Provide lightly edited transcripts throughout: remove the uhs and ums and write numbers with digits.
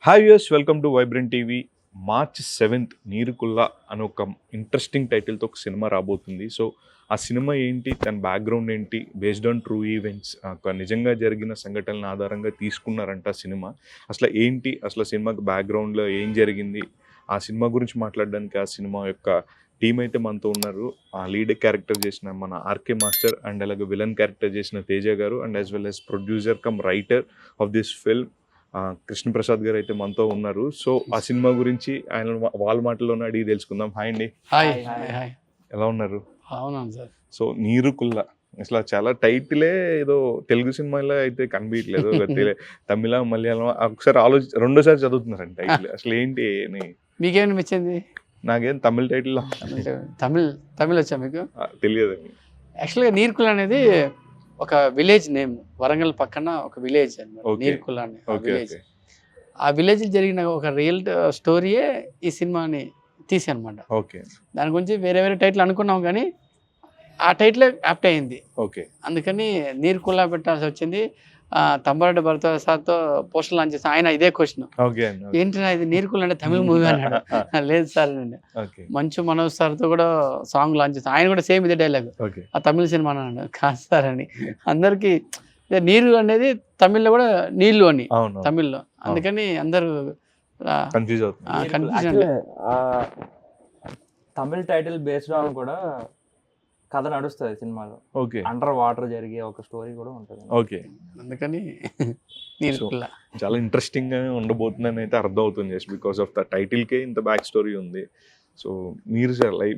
Hi viewers, welcome to vibrant TV. March 7th Neerukulla అని ఒక interesting టైటిల్తో ఒక సినిమా రాబోతుంది. సో ఆ సినిమా ఏంటి, తన బ్యాక్గ్రౌండ్ ఏంటి, బేస్డ్ ఆన్ ట్రూ ఈవెంట్స్, నిజంగా జరిగిన సంఘటనల ఆధారంగా తీసుకున్నారంట సినిమా. అసలు సినిమాకి బ్యాక్గ్రౌండ్లో ఏం జరిగింది, ఆ సినిమా గురించి మాట్లాడడానికి ఆ సినిమా యొక్క టీం అయితే మనతో ఉన్నారు. ఆ లీడ్ క్యారెక్టర్ చేసిన మన ఆర్కే మాస్టర్ అండ్ అలాగే విలన్ క్యారెక్టర్ చేసిన తేజ గారు and as well as producer cum writer of this film Krishnaprasad గారు అయితే మనతో ఉన్నారు. సో ఆ సినిమా గురించి ఆయన వాళ్ళ మాటల్లోనే అడిగి తెలుసుకుందాం. హాయ్ అండి, హాయ్ హాయ్ ఎలా ఉన్నారు? అవునాను సార్. సో నీరుకుల్లా అసలు చాలా టైటిలే ఏదో తెలుగు సినిమాలో అయితే కనిపించలేదు. తమిళ, మలయాళం ఒకసారి రెండోసారి చదువుతున్నారండి టైటిల్. అసలు ఏంటి అని మీకేమనిపించింది? నాకేం తమిళ టైటిల్ తమిళ్ వచ్చా మీకు? తెలియదండి. యాక్చువల్గా నీర్కుల్ అనేది ఒక విలేజ్ నేమ్, వరంగల్ పక్కన ఒక విలేజ్ అన్నమాట నీర్కుల్ అనే విలేజ్. ఆ విలేజ్ జరిగిన ఒక రియల్ స్టోరీయే ఈ సినిమాని తీసి అనమాట. దాని గురించి వేరే వేరే టైటిల్ అనుకున్నాం కానీ ఆ టైటిల్ యాప్ట్ అయింది. అందుకని నీర్కుల్లా పెట్టాల్సి వచ్చింది. తంబారెడ్డి భరతప్రసాద్తో పోస్టర్ లాంచ్ చేస్తాను. ఆయన ఇదే క్వశ్చన్, ఏంటి ఇది నీర్కుల్ అంటే తమిళ మూవీ అన్నాడు. లేదు సార్ అండి, మంచు మనోజ్ సార్తో కూడా సాంగ్ లాంచ్ చేస్తాను. ఆయన కూడా సేమ్ ఇదే డైలాగ్, ఆ తమిళ సినిమా అన్నాడు. కాదు సార్ అని అందరికి నీరు అనేది తమిళ్లో కూడా నీళ్లు అని తమిళ్లో, అందుకని అందరూ confusion. Tamil title based on కూడా కథ నడుస్తుంది సినిమాలో. అండర్ వాటర్ జరిగే ఒక స్టోరీ కూడా ఉంటుంది. అందుకని చాలా ఇంట్రెస్టింగ్ గా ఉండబోతుందని అయితే అర్థం అవుతుంది. Just because of the title కే ఇంత బ్యాక్ స్టోరీ ఉంది. సో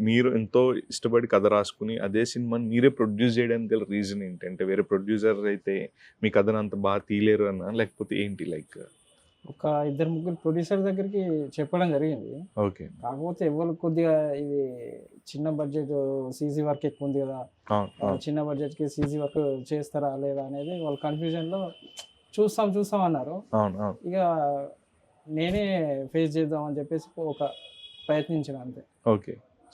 మీరు ఎంతో ఇష్టపడి కథ రాసుకుని అదే సినిమాని మీరే ప్రొడ్యూస్ చేయడానికి గల రీజన్ ఏంటి? అంటే వేరే ప్రొడ్యూసర్ అయితే మీ కథను అంత బాగా తీయలేరు అన్నా, లేకపోతే ఏంటి? లైక్ ఒక 2-3 ప్రొడ్యూసర్ దగ్గరికి చెప్పడం జరిగింది. కాకపోతే ఎవరు కొద్దిగా ఇది చిన్న బడ్జెట్ సీజీ వర్క్ ఎక్కువ ఉంది కదా, చిన్న బడ్జెట్ కి సీజీ వర్క్ చేస్తారా లేదా అనేది వాళ్ళు కన్ఫ్యూజన్ లో చూస్తాం అన్నారు. ఇక నేనే ఫేస్ చేద్దాం అని చెప్పేసి ఒక ప్రయత్నించిన అంతే.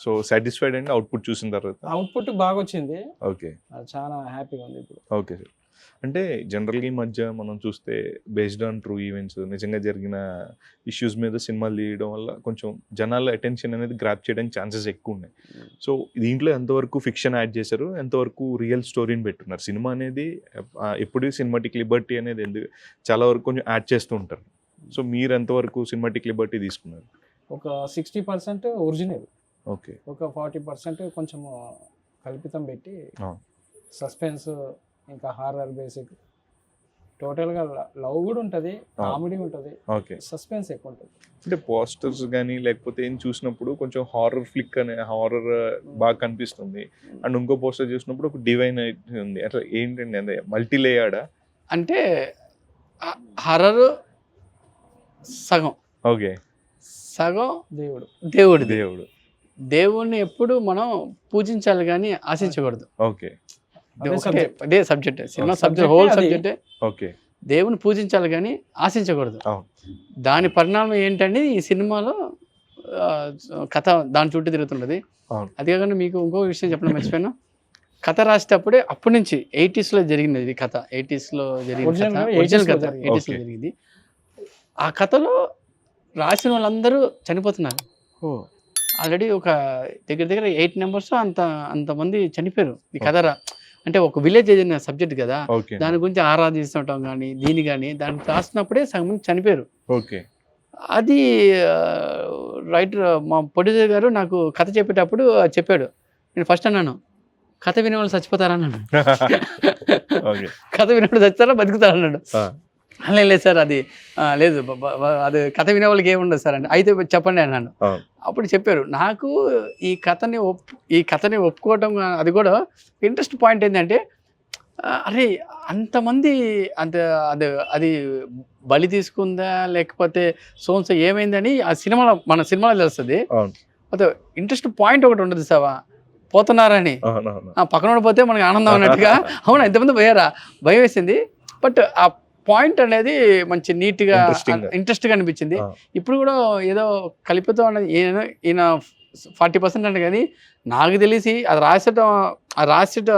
సో సాటిస్ఫైడ్ అండి అవుట్పుట్ చూసిన తర్వాత? అవుట్పుట్ బాగా వచ్చింది. చాలా హ్యాపీగా ఉంది ఇప్పుడు. సార్, అంటే జనరల్గా ఈ మధ్య మనం చూస్తే బేస్డ్ ఆన్ ట్రూ ఈవెంట్స్, నిజంగా జరిగిన ఇష్యూస్ మీద సినిమాలు తీయడం వల్ల కొంచెం జనాల అటెన్షన్ అనేది గ్రాప్ చేయడానికి ఛాన్సెస్ ఎక్కువ ఉన్నాయి. సో దీంట్లో ఎంతవరకు ఫిక్షన్ యాడ్ చేశారు, ఎంతవరకు రియల్ స్టోరీని పెట్టున్నారు? సినిమా అనేది ఎప్పుడు సినిమాటిక్ లిబర్టీ అనేది చాలా వరకు కొంచెం యాడ్ చేస్తూ ఉంటారు. సో మీరు ఎంతవరకు సినిమాటిక్ లిబర్టీ తీసుకున్నారు? ఒక 60% ఒరిజినల్, ఒక 40% కొంచెం కల్పితం పెట్టి సస్పెన్స్, ఇంకా హారర్, బేసిక్ టోటల్గా లవ్ కూడా ఉంటుంది, కామెడీ ఉంటుంది, సస్పెన్స్ ఎక్కువ ఉంటుంది. అంటే పోస్టర్స్ కానీ లేకపోతే ఏం చూసినప్పుడు కొంచెం హారర్ ఫ్లిక్ అనే హారర్ బాగా కనిపిస్తుంది. అండ్ ఇంకో పోస్టర్ చూసినప్పుడు ఒక డివైన్ ఉంది. అట్లా ఏంటండి, అదే మల్టీ లేయాడా? అంటే హారర్ సగం, సగం దేవుడు. దేవుడిని ఎప్పుడు మనం పూజించాలి కానీ ఆశించకూడదు. అదే సబ్జెక్ట్, సినిమా సబ్జెక్ట్, హోల్ సబ్జెక్టే. దేవుని పూజించాలి కానీ ఆశించకూడదు. దాని పరిణామం ఏంటంటే ఈ సినిమాలో కథ దాని చుట్టూ తిరుగుతుంటది. అది కాకుండా మీకు ఇంకో విషయం చెప్పడం మర్చిపోయాను. కథ రాసేటప్పుడే అప్పటి నుంచి 80s లో జరిగింది ఇది కథ. 80s లో జరిగింది ఒరిజినల్ కథ, 80s లో జరిగింది. ఆ కథలో రాసిన వాళ్ళందరూ చనిపోతున్నారు. ఆల్రెడీ ఒక దగ్గర 8 members అంతమంది చనిపోయారు ఈ కథ. అంటే ఒక విలేజ్ ఏదైనా సబ్జెక్ట్ కదా, దాని గురించి ఆరాధిస్తుంటాం కానీ దీని కానీ దాన్ని రాసినప్పుడే సగం మంది చనిపోయారు. అది రైటర్ మా ప్రొడ్యూసర్ గారు నాకు కథ చెప్పేటప్పుడు చెప్పాడు. నేను ఫస్ట్ అన్నాను, కథ వినేవాళ్ళు చచ్చిపోతారా అన్నాడు. కథ వినేవాళ్ళు చచ్చిపోతారా బతుకుతారా అన్నాడు. లేదు సార్, అది లేదు, అది కథ వినేవాళ్ళకి ఏముండదు సార్ అంటే. అయితే చెప్పండి అన్నాను. అప్పుడు చెప్పారు నాకు ఈ కథని ఒప్పుకోవటం. అది కూడా ఇంట్రెస్ట్ పాయింట్ ఏంటంటే, అరే అంతమంది అది బలి తీసుకుందా లేకపోతే సోన్స్ ఏమైందని ఆ సినిమాలో మన సినిమాలో తెలుస్తుంది. అదే ఇంట్రెస్ట్ పాయింట్ ఒకటి ఉండదు సావా, పోతున్నారని పక్కన పోతే మనకి ఆనందం అన్నట్టుగా. అవునా, ఇంతమంది పోయారా, భయం వేసింది. బట్ ఆ పాయింట్ అనేది మంచి నీట్గా ఇంట్రెస్ట్గా అనిపించింది. ఇప్పుడు కూడా ఏదో కల్పితం అనేది ఈయన 40% అంటే, కానీ నాకు తెలిసి అది రాసేట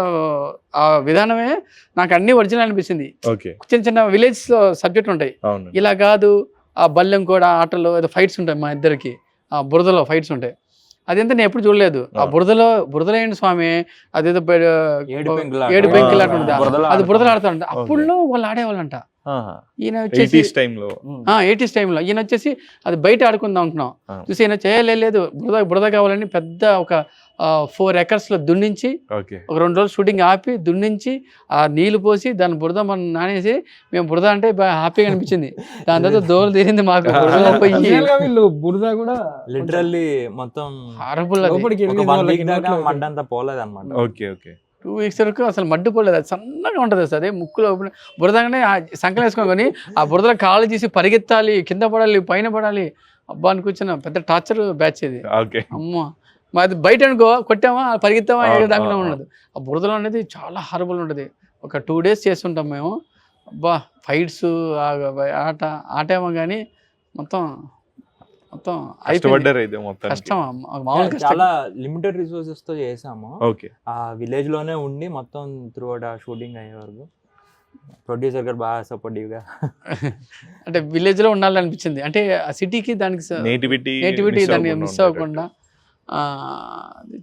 ఆ విధానమే నాకు అన్ని ఒరిజినల్ అనిపించింది. చిన్న చిన్న విలేజ్ లో సబ్జెక్ట్ ఉంటాయి, ఇలా కాదు ఆ బల్లెం కూడా ఆటలో ఏదో ఫైట్స్ ఉంటాయి మా ఇద్దరికి, ఆ బురదలో ఫైట్స్ ఉంటాయి. అదంతా నేను ఎప్పుడు చూడలేదు. ఆ బురదలో ఏంటి స్వామి, అదేదో ఏడు పెంకులు అటు ఉంటుంది, అది బురదలో ఆడుతుంట. అప్పుడు వాళ్ళు ఆడేవాళ్ళంట. ఈయన వచ్చేసి 80s టైంలో ఈయన వచ్చేసి అది బయట ఆడుకుందాం అంటున్నాం చూసి, ఈయన చేయలేదు, బురద కావాలని పెద్ద ఒక 4 acres దున్నించి ఒక 2 రోజులు షూటింగ్ ఆపి దున్నించి ఆ నీళ్లు పోసి దాని బురద మనం నానేసి, మేము బురద అంటే బాగా హ్యాపీగా అనిపించింది. దాని తర్వాత దోలు తీరింది మాకు. వీళ్ళు బురద కూడా లిటరల్లీ మొత్తం హారబుల్, 2 weeks వరకు అసలు మడ్డు పోలేదు. అది సన్నగా ఉంటుంది సార్, అదే ముక్కులో బురదగానే సంకలం వేసుకొని ఆ బురదలో కాళ్ళు తీసి పరిగెత్తాలి, కింద పడాలి, పైన పడాలి. అబ్బా అనుకొచ్చిన పెద్ద టార్చర్ బ్యాచ్ ఇది. అమ్మ మాది బయట అనుకో, కొట్టామా పరిగెత్తామా ఏ దాకా ఉండదు. ఆ బురదలో అనేది చాలా హారబుల్ ఉంటుంది. ఒక 2 days చేస్తుంటాం మేము. అబ్బా ఫైట్స్ ఆట ఏమో కానీ మొత్తం కష్టం, మామూలు చాలా లిమిటెడ్ రిసోర్సెస్ తో చేసాము. ఆ విలేజ్ లోనే ఉండి మొత్తం త్రూ అవుట్ ఆ షూటింగ్ అయ్యే వరకు ప్రొడ్యూసర్ గారు బాగా సపోర్టివ్ గా, అంటే విలేజ్ లో ఉండాలనిపించింది. అంటే ఆ సిటీకి దానికి నేటివిటీ దాన్ని మిస్ అవ్వకుండా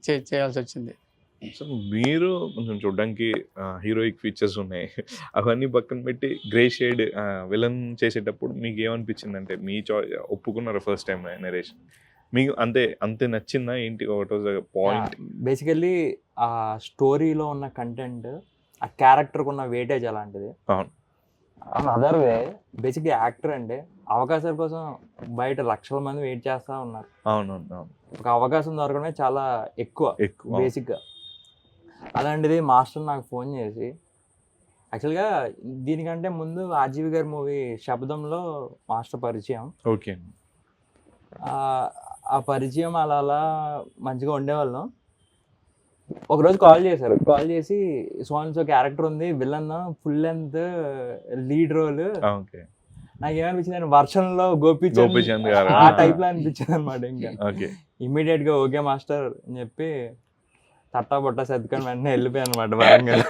చేయాల్సి వచ్చింది. సో మీరు కొంచెం చూడడానికి హీరోయిక్ ఫీచర్స్ ఉన్నాయి, అవన్నీ పక్కన పెట్టి గ్రే షేడ్ విలన్ చేసేటప్పుడు మీకు ఏమనిపించింది? అంటే మీ ఒప్పుకున్నారు ఫస్ట్ టైం నరేషన్, మీకు అంతే నచ్చిందా ఏంటి? What was the point? Basically ఆ స్టోరీలో ఉన్న కంటెంట్, ఆ క్యారెక్టర్కి ఉన్న వెయిటేజ్ అలాంటిది. అదర్ వే బేసిక్గా యాక్టర్ అంటే అవకాశాల కోసం బయట లక్షల మంది వెయిట్ చేస్తూ ఉన్నారు. ఒక అవకాశం దొరకడమే చాలా ఎక్కువ బేసిక్గా. అలాంటిది మాస్టర్ నాకు ఫోన్ చేసి, యాక్చువల్గా దీనికంటే ముందు ఆర్జీవి గారి మూవీ శబ్దంలో మాస్టర్ పరిచయం. ఆ పరిచయం అలా మంచిగా ఉండేవాళ్ళం. ఒకరోజు కాల్ చేశారు, కాల్ చేసి సో క్యారెక్టర్ ఉంది, villain full length lead role. నాకు ఏమనిపించింది, నేను వర్షంలో గోపీచంద్ ఆ టైప్ లో అనిపించింది అనమాట. ఇంకా ఇమ్మీడియట్ గా ఓకే మాస్టర్ అని చెప్పి తట్టా బొట్ట సర్దుకొని వెంటనే వెళ్ళిపోయాను అనమాట వరంగల్.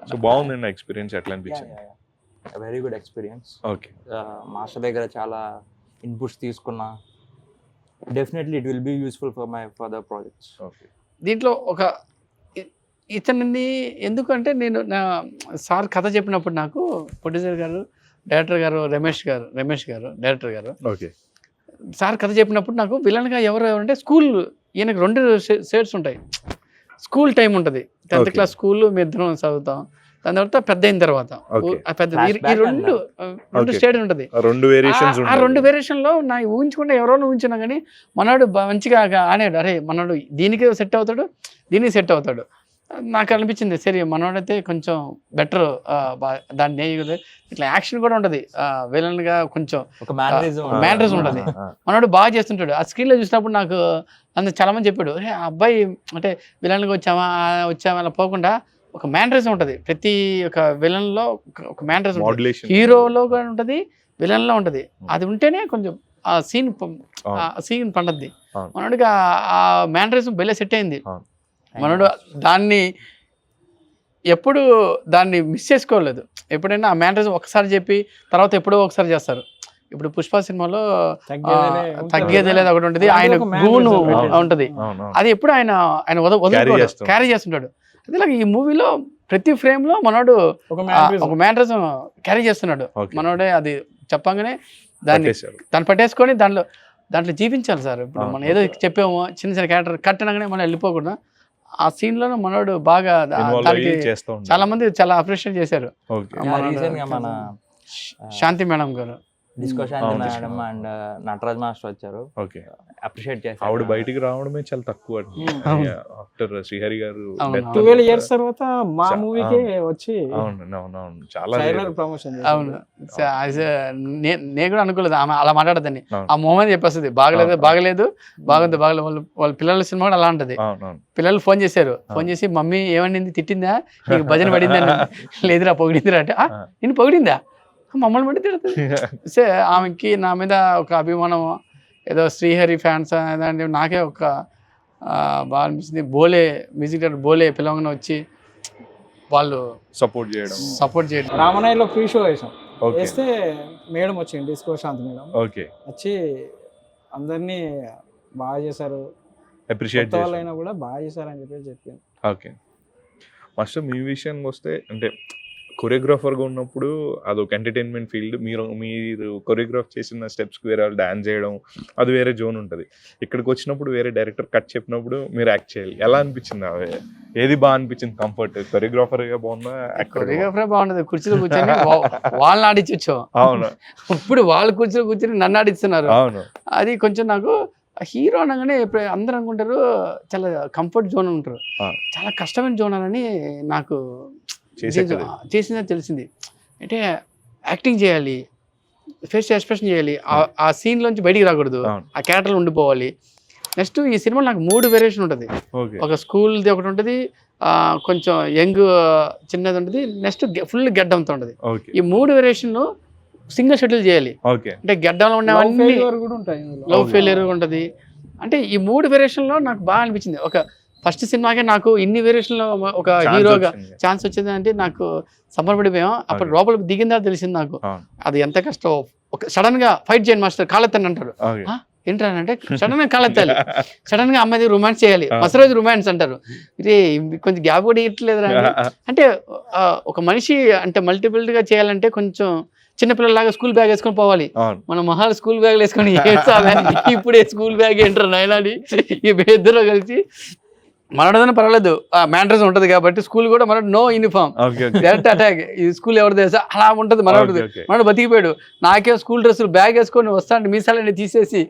సో బాగుందండి ఎక్స్పీరియన్స్, ఎట్లా అనిపించింది? Very good experience. మాస్టర్ దగ్గర చాలా ఇన్పుట్స్ తీసుకున్నా. Definitely it will be useful for my further projects. దీంట్లో ఒక ఇతనిని ఎందుకంటే నేను నా సార్ కథ చెప్పినప్పుడు నాకు ప్రొడ్యూసర్ గారు, డైరెక్టర్ గారు రమేష్ గారు డైరెక్టర్ గారు సార్ కథ చెప్పినప్పుడు నాకు విలన్గా ఎవరంటే స్కూల్, ఈయనకు 2 షేడ్స్ ఉంటాయి. స్కూల్ టైం ఉంటుంది, 10th class స్కూల్ మీ ఇద్దరం చదువుతాం, దాని తర్వాత పెద్ద అయిన తర్వాత ఈ రెండు స్టేజ్ ఉంటుంది. ఆ 2 వేరియేషన్లో నా ఊహించకుండా ఎవరోనూ ఊహించినా కానీ మనోడు మంచిగా ఆడాడు. అరే మనోడు దీనికి సెట్ అవుతాడు, దీనికి సెట్ అవుతాడు. నాకు అనిపించింది సరే మనోడైతే కొంచెం బెటర్, దాన్ని ఇట్లా యాక్షన్ కూడా ఉంటుంది, విలన్ గా కొంచెం మేనరిజం ఉంటుంది. మనోడు బాగా చేస్తుంటాడు. ఆ స్క్రీన్ లో చూసినప్పుడు నాకు చాలా మంది చెప్పాడు, అరే ఆ అబ్బాయి అంటే విలన్ గా వచ్చామా అలా పోకుండా ఒక మేనరిజం ఉంటుంది. ప్రతి ఒక్క విలన్ లో ఒక మేనరిజం ఉంటుంది, హీరోలో కూడా ఉంటుంది, విలన్ లో ఉంటుంది. అది ఉంటేనే కొంచెం ఆ సీన్ పండుద్ది. మనోడికి ఆ మేనరిజం బెల్లే సెట్ అయింది. మనోడు ఎప్పుడు దాన్ని మిస్ చేసుకోలేదు. ఎప్పుడైనా ఆ మేనరిజం ఒకసారి చెప్పి తర్వాత ఎప్పుడో ఒకసారి చేస్తారు. ఇప్పుడు పుష్ప సినిమాలో తగ్గేదే లేదు ఒకటి ఉంటుంది, ఆయన గూను ఉంటుంది, అది ఎప్పుడు ఆయన క్యారీ చేస్తుంటాడు. అదేలాగా ఈ మూవీలో ప్రతి ఫ్రేమ్ లో మనోడు ఒక మేనరిజం క్యారీ చేస్తున్నాడు. మనోడే అది చెప్పగానే దాన్ని పట్టేసుకొని దాంట్లో జీవించాలి సార్. ఇప్పుడు మనం ఏదో చెప్పామో చిన్న క్యారెక్టర్ కట్టనగానే మనం వెళ్ళిపోకుండా ఆ సీన్ లోనే మనోడు బాగా దానికి చాలా మంది చాలా అప్రిషియేట్ చేశారు. శాంతి మేడం గారు, disco Shanti madam and Nataraj master వచ్చారు, అప్రిషియేట్ చేశారు. ఆవిడ బయటికి రావడమే చాలా తక్కువ ఆఫ్టర్ శ్రీహరి గారు 12 years తర్వాత మా మూవీకి వచ్చి చాలా ప్రమోషన్. అవును, నేను కూడా అనుకోలేదు ఆమె అలా మాట్లాడదని. ఆ మొహమ్మద్ చెప్పేస్తుంది బాగలేదు వాళ్ళ పిల్లల సినిమా కూడా అలా ఉంటది. పిల్లలు ఫోన్ చేసి మమ్మీ ఏమనింది, తిట్టిందా, నీకు భజన పడిందా? లేదురా పొగిడిందిరా అంటే, నేను పొగిడిందా, మమ్మల్ని బట్టి తిడుతుంది. సే ఆమెకి నా మీద ఒక అభిమానం, ఏదో శ్రీహరి ఫ్యాన్స్ అంటే నాకే ఒక బాగా అనిపిస్తుంది. మ్యూజిక్ డైరెక్టర్ బోలే పిలవగానే వచ్చి వాళ్ళు సపోర్ట్ చేయడం. రామనాయలో ఫ్రీ షో వేసాం, ఓకే వేస్తే మేడం వచ్చింది, డిస్కో శాంతి మేడం ఓకే వచ్చి అందరినీ బాగా చేశారు, అప్రిషియేట్ కొత్త వాళ్ళు అయినా కూడా బాగా చేశారు అని చెప్పి చెప్పింది. ఓకే మాస్టర్ మీ విషయానికి వస్తే అంటే కొరియోగ్రాఫర్గా ఉన్నప్పుడు అదొక ఎంటర్టైన్మెంట్ ఫీల్డ్, మీరు కొరియోగ్రాఫ్ చేసిన స్టెప్స్కి వేరే వాళ్ళు డ్యాన్స్ చేయడం అది వేరే జోన్ ఉంటుంది. ఇక్కడికి వచ్చినప్పుడు వేరే డైరెక్టర్ కట్ చెప్పినప్పుడు మీరు యాక్ట్ చేయాలి. ఎలా అనిపించింది అవి? ఏది బాగా అనిపించింది? కంఫర్ట్ కొరియోగ్రాఫర్గా బాగుందా? కొరియోగ్రాఫరే బాగుండదు, కుర్చీలో కూర్చొని వాళ్ళని ఆడించొచ్చు. అవును ఇప్పుడు వాళ్ళు కుర్చీలో కూర్చొని నన్ను ఆడిస్తున్నారు. అవును అది కొంచెం నాకు హీరో అనగానే ఇప్పుడు అందరూ అనుకుంటారు చాలా కంఫర్ట్ జోన్ ఉంటారు, చాలా కష్టమైన జోన్ అని నాకు చేసిందని తెలిసింది. అంటే యాక్టింగ్ చేయాలి, ఫేస్ ఎక్స్ప్రెషన్ చేయాలి, ఆ సీన్లోంచి బయటికి రాకూడదు, ఆ క్యారెక్టర్లో ఉండిపోవాలి. నెక్స్ట్ ఈ సినిమాలో నాకు 3 వేరియేషన్ ఉంటుంది. ఒక స్కూల్ది ఒకటి ఉంటుంది, కొంచెం యంగ్ చిన్నది ఉంటుంది, నెక్స్ట్ ఫుల్ గెడ్డంతో ఉంటుంది. ఈ 3 వేరియేషన్ సింగిల్ షెడ్యూల్ చేయాలి. అంటే గెడ్డంలో ఉన్నవన్నీ లవ్ ఫెయిల్యూర్ ఉంటుంది. అంటే ఈ 3 వేరియేషన్లో నాకు బాగా అనిపించింది. ఒక ఫస్ట్ సినిమాకే నాకు ఇన్ని వేరియేషన్లో ఒక హీరోగా ఛాన్స్ వచ్చింది అంటే నాకు సంబరపడిపోయాం. అప్పుడు లోపల దిగిందా తెలిసింది నాకు అది ఎంత కష్టం. ఒక సడన్ గా ఫైట్ చేయండి మాస్టర్, కాలెత్తండి అంటారు. ఏంటంటే సడన్ గా కాలెత్తాలి, సడన్ గా అమ్మాయి రొమాన్స్ చేయాలి, మసరోజు రొమాన్స్ అంటారు. ఇది కొంచెం గ్యాప్ కూడా ఇట్లేదు అంటే ఒక మనిషి అంటే మల్టిపుల్ గా చేయాలంటే కొంచెం చిన్నపిల్లలాగా స్కూల్ బ్యాగ్ వేసుకొని పోవాలి. మన మహాల్ స్కూల్ బ్యాగ్ వేసుకొని ఇప్పుడే స్కూల్ బ్యాగ్ ఏంటారు నాయనాడి. ఈ ఇద్దరు కలిసి మనడదన పర్వాలేదు, మ్యాండ్రస్ ఉంటుంది కాబట్టి స్కూల్ కూడా మన నో యూనిఫామ్ డైరెక్ట్ అటాక్. ఈ స్కూల్ ఎవరు తెలుసా అలా ఉంటుంది మనోడిది. మనోడు బతికిపోయాడు. నాకే స్కూల్ డ్రెస్సులు బ్యాగ్ వేసుకొని వస్తాంటే మీసాలన్నీ తీసేసి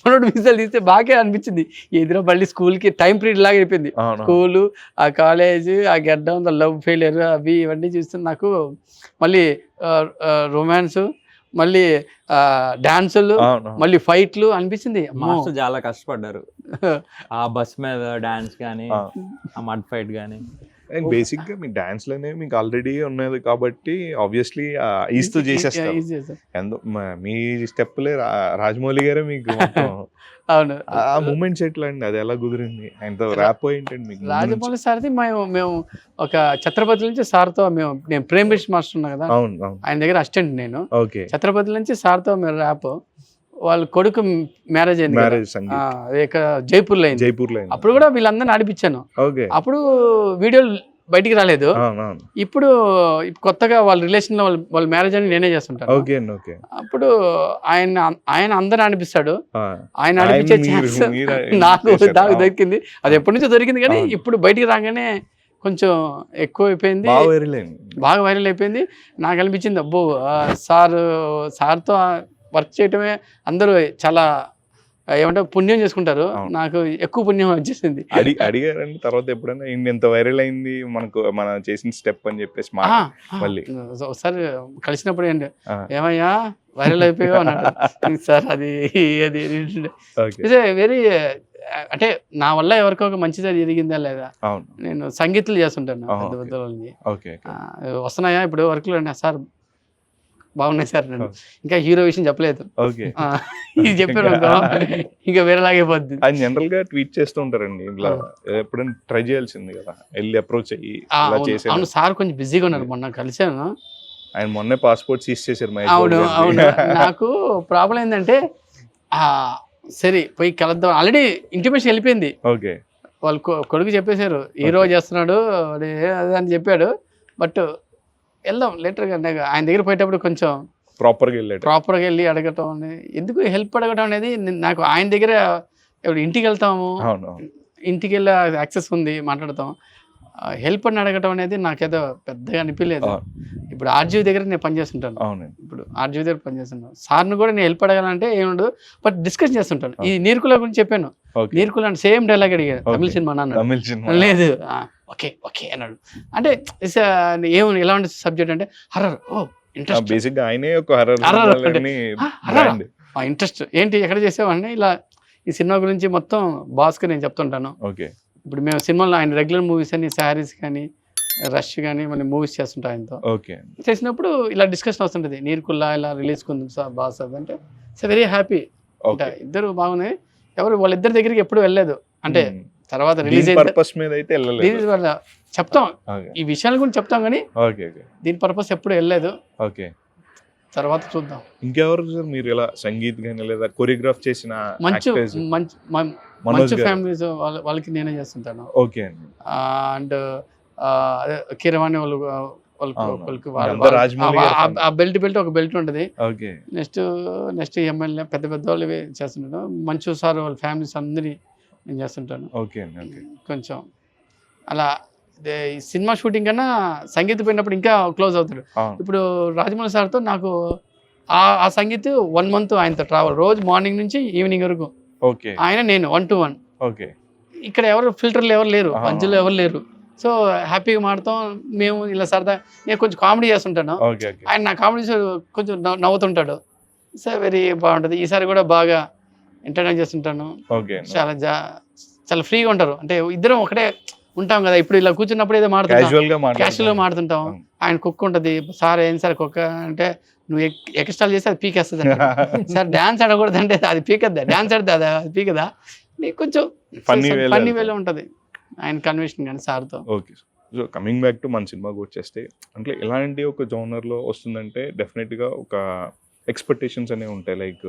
మనోడు మీసాలు తీస్తే బాగా అనిపించింది. ఎదురు మళ్ళీ స్కూల్కి టైం పీరియడ్ లాగా అయిపోయింది. స్కూలు, ఆ కాలేజ్, ఆ గెడ్డం, లవ్ ఫెయిలియర్ అవి ఇవన్నీ చూస్తే నాకు మళ్ళీ రొమాన్స్, మళ్ళీ డాన్సులు, మళ్ళీ ఫైట్లు అనిపించింది. మాస్టర్ చాలా కష్టపడ్డారు ఆ బస్ మీద డాన్స్ కానీ ఆ మడ్ ఫైట్ కానీ. అండ్ బేసిక్ గా మీ డాన్స్ అనేవి మీకు ఆల్రెడీ ఉన్నది కాబట్టి ఆబ్వియస్లీ ఈస్తూ చేసేస్తారు. మీ స్టెప్లే రాజమౌళి గారే మీకు అవును. ఆ మూమెంట్స్ ఎట్లా అండి, అది ఎలా కుదిరింది? ఆయనతో ర్యాప్ ఏంటండి మీకు? రాజమౌళి సార్ది మేము ఒక ఛత్రపతి నుంచి సార్తో నేను ప్రేమ్ రిష్ మాస్టర్ ఉన్నా కదా, ఆయన దగ్గర అసిస్టెంట్ నేను. ఛత్రపతి నుంచి సార్తో మేము ర్యాప్. వాళ్ళ కొడుకు మ్యారేజ్ అయింది ఇక్కడ జైపూర్లో అయింది. అప్పుడు కూడా వీళ్ళందరినీ ఆడిపించాను. అప్పుడు వీడియోలు బయటికి రాలేదు. ఇప్పుడు కొత్తగా వాళ్ళ రిలేషన్ లో వాళ్ళ మ్యారేజ్ అని నేనే చేస్తుంటాను. అప్పుడు ఆయన అందరూ అనిపిస్తాడు. ఆయన అనిపించే ఛాన్స్ నాకు దొరికింది. అది ఎప్పటి నుంచో దొరికింది కానీ ఇప్పుడు బయటికి రాగానే కొంచెం ఎక్కువ అయిపోయింది, బాగా వైరల్ అయిపోయింది. నాకు అనిపించింది అబ్బో సార్తో వర్క్ చేయటమే అందరూ చాలా ఏమంటే పుణ్యం చేసుకుంటారు. నాకు ఎక్కువ పుణ్యం వచ్చేసింది. అడిగారండి తర్వాత ఎప్పుడైనా ఇంత వైరల్ అయింది మన చేసిన స్టెప్ అని చెప్పేసి మళ్ళీ ఒకసారి కలిసినప్పుడు ఏంటి ఏమయ్యా వైరల్ అయిపోయావు అన్నాడు. సార్ అది వెరీ అంటే నా వల్ల ఎవరికో ఒక మంచిది జరిగిందా లేదా. నేను సంగీతాలు చేస్తుంటాను పెద్ద పెద్ద వాళ్ళని. వస్తున్నాయా ఇప్పుడు వర్క్లు అంటే సార్ బాగున్నాయి సార్, నేను ఇంకా హీరో విషయం చెప్పలేదు, ఇది చెప్పారు ఇంకా వేరేలాగే పోద్ది. ఆయన జనరల్ గా ట్వీట్ చేస్తూ ఉంటారండి, ఎప్పుడైనా ట్రై చేయాల్సింది కదా, వెళ్ళి అప్రోచ్ అయ్యి. అవును సార్ కొంచెం బిజీగా ఉన్నారు, మొన్న కలిసాను. ఆయన మొన్నే పాస్పోర్ట్ సీజ్ చేశారు. అవును అవును. నాకు ప్రాబ్లం ఏంటంటే సరే పోయి కలుద్దాం, ఆల్రెడీ ఇంటిమేషన్ వెళ్ళిపోయింది. వాళ్ళు కొడుకు చెప్పేశారు హీరో చేస్తున్నాడు అని చెప్పాడు. బట్ వెళ్దాం లేటర్గా. ఆయన దగ్గర పోయేటప్పుడు కొంచెం ప్రాపర్గా వెళ్ళి అడగటం అనేది, ఎందుకు హెల్ప్ అడగటం అనేది నాకు ఆయన దగ్గర ఇంటికి వెళ్తాము, ఇంటికి వెళ్ళి యాక్సెస్ ఉంది మాట్లాడతాం. హెల్ప్ అని అడగటం అనేది నాకేదో పెద్దగా అనిపించలేదు. ఇప్పుడు ఆర్జీవి దగ్గర నేను పనిచేస్తుంటాను, ఇప్పుడు ఆర్జీవి దగ్గర పనిచేస్తున్నాను. సార్ని కూడా నేను హెల్ప్ అడగాలంటే ఏముండదు, బట్ డిస్కస్ చేస్తుంటాను. ఈ నీర్కుల గురించి చెప్పాను, నీర్కుల అంటే సేమ్ డైలాగ్ అడిగాను, తమిళ సినిమా అన్నాడు. లేదు ఓకే ఓకే అన్నాడు. అంటే ఏమన్నా ఎలా ఉండే సబ్జెక్ట్ అంటే హర్రర్. ఓ ఇంట్రెస్ట్, ఇంట్రెస్ట్ ఏంటి ఎక్కడ చేసావంటే ఇలా ఈ సినిమా గురించి మొత్తం బాస్కి నేను చెప్తుంటాను. ఇప్పుడు మేము సినిమాలో ఆయన రెగ్యులర్ మూవీస్ అని శారీస్ కానీ రష్ కానీ మళ్ళీ మూవీస్ చేస్తుంటాం ఆయనతో. చేసినప్పుడు ఇలా డిస్కషన్ వస్తుంటుంది, నీరుకుల్లా ఇలా రిలీజ్ కుంది సార్ బాస్ అంటే వెరీ హ్యాపీ. ఇద్దరు బాగున్నాయి, ఎవరు వాళ్ళిద్దరి దగ్గరికి ఎప్పుడు వెళ్ళలేదు. అంటే తర్వాత రిలీజ్ చెప్తాం, ఈ విషయాల గురించి చెప్తాం కానీ దీని పర్పస్ ఎప్పుడు వెళ్ళలేదు. తర్వాత చూద్దాం. ఇంకెవరు సార్ మీరు ఇలా సంగీత్ గానీ లేదా కొరియోగ్రాఫ్ చేసిన మంచు actors? మంచు మనోజ్ మంచు గారు. ఫ్యామిలీస్ వాళ్ళకి నేనే చేస్తుంటాను. ఓకే అండి. అండ్ కీరవాణి వాళ్ళకి అవును. వాళ్ళకి అంతా రాజమౌళి గారి family. ఆ బెల్ట్ ఒక బెల్ట్ ఉంటుంది. ఓకే. నెక్స్ట్ ఎమ్మెల్యే పెద్ద వాళ్ళు చేస్తుంటాను. మంచు సార్ వాళ్ళ ఫ్యామిలీస్ అందరి నేను చేస్తుంటాను. ఓకే అండి. ఓకే. కొంచెం అలా ఈ సినిమా షూటింగ్ కన్నా సంగీత్ పోయినప్పుడు ఇంకా క్లోజ్ అవుతాడు. అవును. ఇప్పుడు రాజమౌళి సార్తో నాకు ఆ సంగీత్ 1 month ఆయనతో ట్రావెల్, రోజు మార్నింగ్ నుంచి ఈవినింగ్ వరకు ఓకే. ఆయన నేను 1 to 1. ఓకే. ఇక్కడ ఎవరు ఫిల్టర్లు ఎవరు లేరు, ఆహా. మధ్యలో ఎవరు లేరు. సో హ్యాపీగా మాడతాం మేము, ఇలా సరదా. నేను కొంచెం కామెడీ చేస్తుంటాను, ఓకే. ఓకే. ఆయన నా కామెడీ కొంచెం నవ్వుతుంటాడు. సో వెరీ బాగుంటుంది. ఈసారి కూడా బాగా ఎంటర్టైన్ చేస్తుంటాను. ఓకే. చాలా ఫ్రీగా ఉంటారు. అంటే ఇద్దరం ఒకటే ఉంటాం కదా, ఇప్పుడు ఇలా కూర్చున్నప్పుడు ఏదో మాడుతుంటాం, క్యాషువల్గా మాడుతుంటాం. ఆయన కుక్క ఉంటుంది, సార్ ఏం సార్ కుక్క అంటే నువ్వు ఎక్స్ట్రాల్ చేస్తే అది పీకేస్తుంది అంటే, సార్ డ్యాన్స్ ఆడకూడదు అంటే అది పీకద్దా, డ్యాన్స్ ఆడితే అది పీకదా. నీకు కొంచెం ఫన్నీ వేలో ఉంటుంది ఆయన కన్వెన్షన్ కానీ సార్తో. Okay. So coming back to మన సినిమాకి వచ్చేస్తే, అంటే ఎలాంటి ఒక జోనర్లో వస్తుందంటే డెఫినెట్గా ఒక ఎక్స్పెక్టేషన్స్ అనేవి ఉంటాయి. లైక్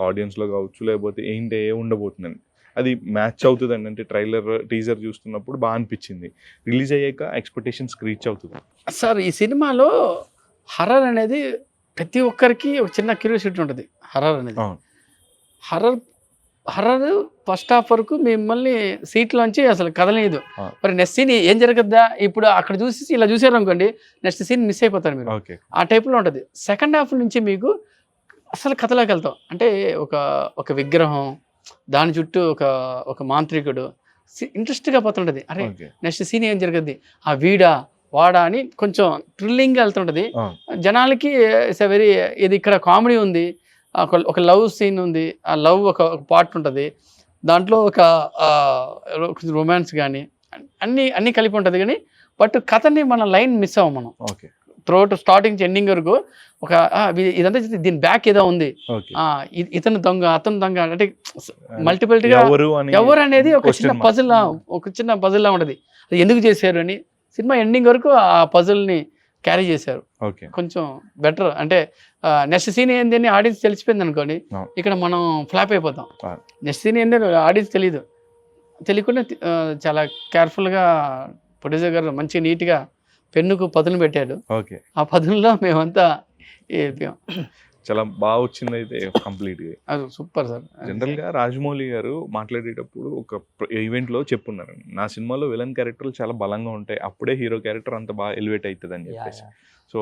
ఆడియన్స్లో కావచ్చు, లేకపోతే ఏంటి ఏ ఉండబోతుందని అది మ్యాచ్ అవుతుందండి. అంటే ట్రైలర్ టీజర్ చూస్తున్నప్పుడు బాగా అనిపించింది, రిలీజ్ అయ్యాక ఎక్స్పెక్టేషన్స్ రీచ్ అవుతుంది. సార్ ఈ సినిమాలో హర్రర్ అనేది ప్రతి ఒక్కరికి ఒక చిన్న క్యూరియాసిటీ ఉంటుంది. హర్రర్ అనేది, హర్రర్ ఫస్ట్ హాఫ్ వరకు మిమ్మల్ని సీట్లోంచి అసలు కదలేదు. మరి నెక్స్ట్ సీన్ ఏం జరగద్దా, ఇప్పుడు అక్కడ చూసి ఇలా చూసారు అనుకోండి, నెక్స్ట్ సీన్ మిస్ అయిపోతారు మీరు. ఆ టైప్లో ఉంటుంది. సెకండ్ హాఫ్ నుంచి మీకు అసలు కథలోకి వెళ్తాం. అంటే ఒక విగ్రహం, దాని చుట్టూ ఒక మాంత్రికుడు, ఇంట్రెస్ట్గా పోతుంటుంది. అరే నెక్స్ట్ సీన్ ఏం జరగద్ది, ఆ వీడా వాడా అని కొంచెం థ్రిల్లింగ్గా వెళ్తుంటుంది జనాలకి. ఇట్స్ వెరీ, ఇది ఇక్కడ కామెడీ ఉంది, ఒక లవ్ సీన్ ఉంది, ఆ లవ్ ఒక పార్ట్ ఉంటుంది దాంట్లో, ఒక రొమాన్స్ కానీ అన్నీ కలిపి ఉంటుంది. కానీ బట్ కథని మన లైన్ మిస్ అవ్వం మనం. త్రూఅవుట్ స్టార్టింగ్ నుంచి ఎండింగ్ వరకు ఇదంతా దీని బ్యాక్ ఏదో ఉంది, ఇతను దొంగ అతను దొంగ అంటే మల్టిపుల్గా ఎవరు అనేది ఒక చిన్న పజిల్ లా ఉంటుంది. అది ఎందుకు చేశారు అని సినిమా ఎండింగ్ వరకు ఆ పజిల్ని క్యారీ చేశారు. కొంచెం బెటర్. అంటే నెక్స్ట్ సీన్ ఏంది అని ఆడియన్స్ తెలిసిపోయింది అనుకోండి, ఇక్కడ మనం ఫ్లాప్ అయిపోతాం. నెక్స్ట్ సీన్ ఏంది ఆడియన్స్ తెలియకుండా చాలా కేర్ఫుల్గా ప్రొడ్యూసర్ గారు మంచి నీట్గా పెన్నుకు పదులు పెట్టాడు. ఆ పదుల్లో మేమంతా చాలా బాగా వచ్చింది అయితే కంప్లీట్గా. అది సూపర్ సార్. జనరల్గా రాజమౌళి గారు మాట్లాడేటప్పుడు ఒక ఈవెంట్లో చెప్పున్నారు, నా సినిమాలో విలన్ క్యారెక్టర్లు చాలా బలంగా ఉంటాయి, అప్పుడే హీరో క్యారెక్టర్ అంత బాగా ఎలివేట్ అవుతుంది అని చెప్పేసి. సో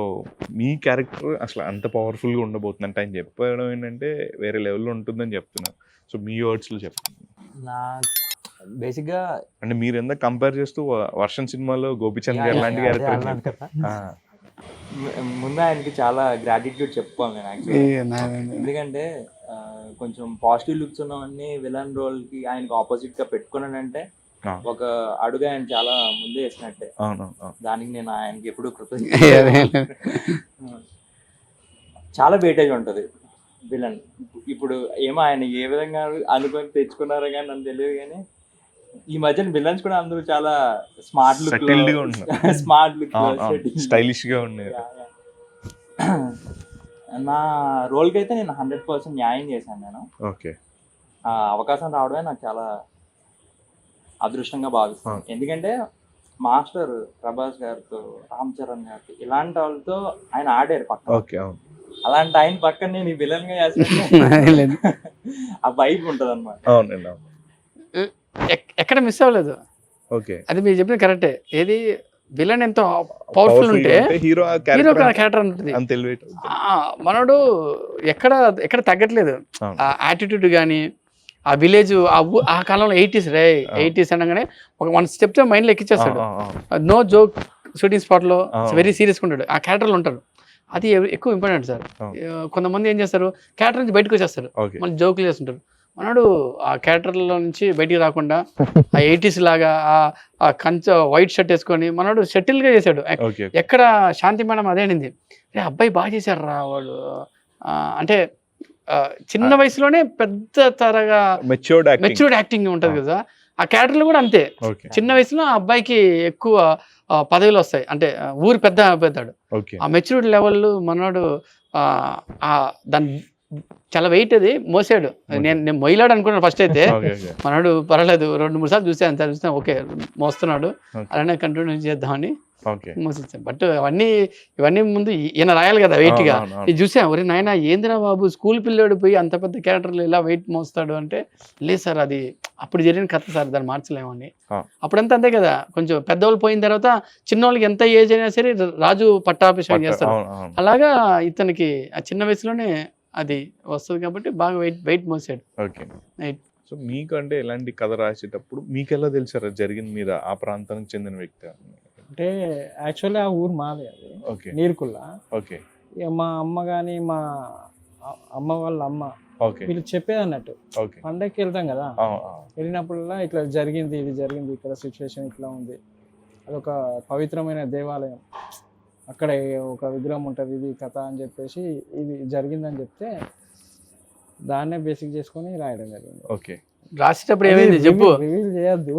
మీ క్యారెక్టర్ అసలు అంత పవర్ఫుల్గా ఉండబోతుంది అంటే ఆయన చెప్పడం ఏంటంటే వేరే లెవెల్లో ఉంటుందని చెప్తున్నారు. సో మీ వర్డ్స్లో చెప్పండి. నా బేసిక్గా అంటే మీరు ఎంత కంపేర్ చేస్తూ వర్షన్ సినిమాలో గోపిచంద్ గారు లాంటి క్యారెక్టర్, ముందు ఆయనకి చాలా గ్రాటిట్యూడ్ చెప్పుకోవాలి నేను యాక్చువల్లీ. ఎందుకంటే కొంచెం పాజిటివ్ లుక్స్ ఉన్నవన్నీ విలన్ రోల్కి ఆయనకి ఆపోజిట్గా పెట్టుకున్నానంటే ఒక అడుగు ఆయన చాలా ముందే వేసినట్టే. దానికి నేను ఆయనకి ఎప్పుడు కృతజ్ఞత. చాలా వెయిటేజ్ ఉంటుంది విలన్. ఇప్పుడు ఏమో ఆయన ఏ విధంగా అనుకొని తెచ్చుకున్నారో కానీ నాకు తెలియదు, కానీ ఈ మధ్యన విలన్స్ కూడా అందరూ చాలా స్మార్ట్ లుక్ స్టైలిష్ గా ఉన్నారు. నా రోల్కి అయితే నేను 100% న్యాయం చేశాను నేను. ఆ అవకాశం రావడమే నాకు చాలా అదృష్టంగా భావిస్తాను. ఎందుకంటే మాస్టర్ ప్రభాస్ గారితో, రామ్ చరణ్ గారితో, ఇలాంటి వాళ్ళతో ఆయన ఆడారు పక్క. అలాంటి ఆయన పక్కన నేను ఈ విలన్ గా చేస్తాను, ఆ వైబ్ ఉంటుంది అన్నమాట. ఎక్కడ మిస్ అవ్వలేదు. అది మీరు చెప్పిన కరెక్టే. ఏది విలన్ ఎంతో పవర్ఫుల్ ఉంటే హీరో క్యారెక్టర్ ఉంటుంది. మనోడు ఎక్కడ తగ్గట్లేదు. ఆ యాటిట్యూడ్ కానీ, ఆ విలేజ్, ఆ కాలంలో 80s అనగానే ఒక 1 స్టెప్ మైండ్లో ఎక్కిచ్చేస్తాడు. నో జోక్ షూటింగ్ స్పాట్లో వెరీ సీరియస్గా ఉంటాడు. ఆ క్యారెక్టర్లు ఉంటారు. అది ఎక్కువ ఇంపార్టెంట్ సార్. కొంతమంది ఏం చేస్తారు, క్యారెక్టర్ నుంచి బయటకు వచ్చేస్తారు, మళ్ళీ జోకులు చేస్తుంటారు. మనోడు ఆ క్యారెక్టర్లో నుంచి బయటికి రాకుండా ఆ 80s లాగా ఆ కంచె వైట్ షర్ట్ వేసుకొని మనోడు షటిల్గా చేశాడు. ఎక్కడ శాంతి మేడం అదే అనింది, రే అబ్బాయి బాగా చేశారు రా వాడు. అంటే చిన్న వయసులోనే పెద్ద తరగా మెచ్యూర్డ్ యాక్టింగ్ ఉంటుంది కదా, ఆ క్యారెక్టర్లు కూడా అంతే. ఓకే చిన్న వయసులో ఆ అబ్బాయికి ఎక్కువ పదవులు వస్తాయి, అంటే ఊరు పెద్ద పెద్దాడు. ఓకే ఆ మెచ్యూరిటీ లెవెల్ మనోడు దాని చాలా వెయిట్ అది మోసాడు. నేను మొయ్యలాడు అనుకున్నాను ఫస్ట్ అయితే. ఓకే ఓకే మనోడు పర్వాలేదు, 2-3 సార్లు చూస్తే అంత చూస్తే ఓకే మోస్తున్నాడు, Okay. అలానే కంటిన్యూ చేద్దామని ఓకే మోసించాం. బట్ ఇవన్నీ ముందు ఈయన రాయాలి కదా వెయిట్ గా. ఇది చూసా, ఒరే నాయన ఏందిరా బాబు, స్కూల్ పిల్లోడు పోయి అంత పెద్ద క్యారెక్టర్లు ఇలా వెయిట్ మోస్తాడు అంటే, లేదు సార్ అది అప్పుడు జరిగిన కథ సార్, దాన్ని మార్చలేమని. అప్పుడంతా అంతే కదా, కొంచెం పెద్దవాళ్ళు పోయిన తర్వాత చిన్నవాళ్ళకి ఎంత ఏజ్ అయినా సరే రాజు పట్టాభిషేకం చేస్తారు. అలాగా ఇతనికి ఆ చిన్న వయసులోనే అది వస్తుంది కాబట్టి బాగా వెయిట్ మోసాడు. Okay Right. సో మీకు అంటే ఎలాంటి కథ రాసేటప్పుడు మీకు ఎలా తెలుసారు జరిగింది, మీద ఆ ప్రాంతానికి చెందిన వ్యక్తి? అంటే యాక్చువల్లీ ఆ ఊరు మాదే అది, ఓకే నీరుకుల్ల. ఓకే ఇక మా అమ్మ కానీ మా అమ్మ వాళ్ళ అమ్మ ఓకే వీళ్ళు చెప్పేది అన్నట్టు. ఓకే పండగకి వెళ్తాం కదా, వెళ్ళినప్పుడల్లా ఇట్లా జరిగింది, ఇది జరిగింది, ఇక్కడ సిచ్యువేషన్ ఇట్లా ఉంది, అదొక పవిత్రమైన దేవాలయం, అక్కడ ఒక విగ్రహం ఉంటుంది, ఇది కథ అని చెప్పేసి ఇది జరిగిందని చెప్తే దాన్నే బేసిక్ చేసుకొని రాయడం జరిగింది. ఓకే రాసేటప్పుడు ఏమైంది చెప్పు. రివీల్ చేయొద్దు,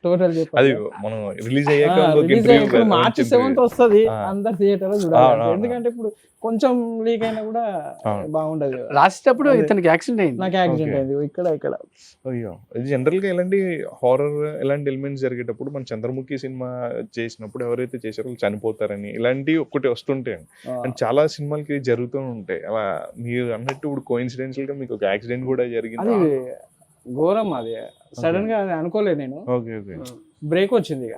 టోటల్ అది చెప్పు. మనం రిలీజ్ అయ్యాక మార్చ్ 7th వస్తుంది, ఆ. అందరు థియేటర్ లో చూడాలి. అవును. ఎందుకంటే ఇప్పుడు కొంచెం లీక్ అయినా కూడా అవును. బాగుండదు. రాసేటప్పుడు అదే. ఇతనికి యాక్సిడెంట్ అయింది. నాకు యాక్సిడెంట్ Okay. అయింది ఇక్కడ. అయ్యో, ఇది జనరల్ గా ఇలాంటి హారర్ ఇలాంటి ఎలిమెంట్స్ జరిగేటప్పుడు మన చంద్రముఖి సినిమా చేసినప్పుడు ఎవరైతే చేశారో వాళ్ళు చనిపోతారని ఇలాంటివి ఒకటి వస్తుంటాయి అండ్ చాలా సినిమాలకి జరుగుతూ ఉంటాయి. అలా మీరు అన్నట్టు ఇప్పుడు కోఇన్సిడెన్షియల్ గా మీకు ఒక యాక్సిడెంట్ కూడా అది జరిగింది. ఘోరం, అది సడన్ గా అది అనుకోలేదు నేను. ఓకే ఓకే బ్రేక్ వచ్చింది, ఇక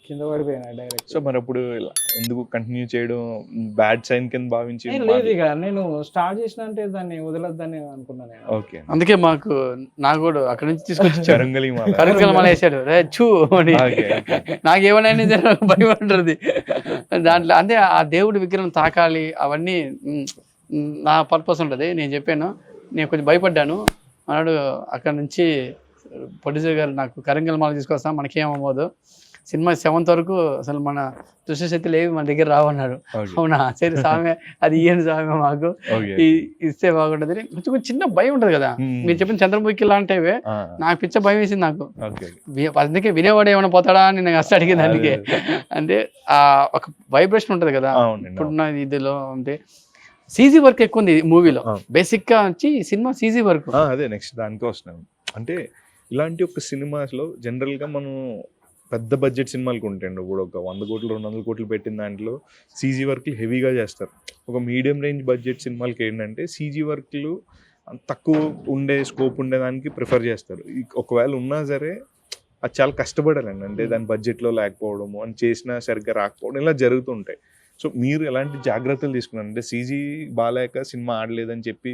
కింద పడిపోయినా డైరెక్ట్. సో మరి అప్పుడు ఇలా ఎందుకు కంటిన్యూ చేయడం బ్యాడ్ సైన్ కింద భావించి లేదు, ఇక నేను స్టార్ట్ చేసిన అంటే దాన్ని వదలొద్దని అనుకున్నాను నేను. ఓకే అందుకే నాకు కూడా అక్కడ నుంచి తీసుకొచ్చి చరంగలి మాల. కరుకలమాల వేసాడు, రే చూ అని. Okay, okay. నాకేమన్నా భయం ఉంటుంది దాంట్లో. అంటే ఆ దేవుడి విగ్రహం తాకాలి అవన్నీ నా పర్పస్ ఉంటుంది. నేను చెప్పాను, నేను కొంచెం భయపడ్డాను అన్నాడు. అక్కడ నుంచి ప్రొడ్యూసర్ గారు నాకు కరంగల్ మాల తీసుకొస్తాం, మనకేమవ్వదు, సినిమా 7th వరకు అసలు మన దుష్టశక్తులు ఏవి మన దగ్గర రావన్నాడు. ఓకే. అవునా, సరే స్వామి అది ఇయ్యండి స్వామి మాకు, ఓకే. ఇస్తే బాగుంటుంది. కొంచెం కొంచెం చిన్న భయం ఉంటుంది కదా, మీరు చెప్పిన చంద్రముఖి లాంటివే ఆ, నాకు పిచ్చ భయం వేసింది నాకు. ఓకే. అందుకే వినేవాడు ఏమైనా పోతాడా అని నేను అసలు అడిగింది. అందుకే అంటే ఆ ఒక వైబ్రేషన్ ఉంటుంది కదా అవునండి, ఇప్పుడున్న ఇదిలో. అంటే సీజీ వర్క్ ఎక్కువ ఉంది మూవీలో. అవును. బేసిక్ గా వచ్చి సినిమా సీజీ వర్క్. అదే నెక్స్ట్ దానికి వస్తున్నాం. అంటే ఇలాంటి ఒక సినిమాస్లో జనరల్గా మనం పెద్ద బడ్జెట్ సినిమాలకు ఉంటాయండి. ఇప్పుడు ఒక 100 కోట్లు 200 కోట్లు పెట్టిన దాంట్లో సీజీ వర్క్లు హెవీగా చేస్తారు. ఒక మీడియం రేంజ్ బడ్జెట్ సినిమాలకి ఏంటంటే సీజీ వర్క్లు తక్కువ ఉండే స్కోప్ ఉండేదానికి ప్రిఫర్ చేస్తారు. ఒకవేళ ఉన్నా సరే అది చాలా కష్టపడాలండి. అంటే దాని బడ్జెట్లో లేకపోవడము, అని చేసినా సరిగ్గా రాకపోవడం, ఇలా జరుగుతుంటాయి. సో మీరు ఎలాంటి జాగ్రత్తలు తీసుకున్నారు? అంటే సీజీ బాగాలేక సినిమా ఆడలేదని చెప్పి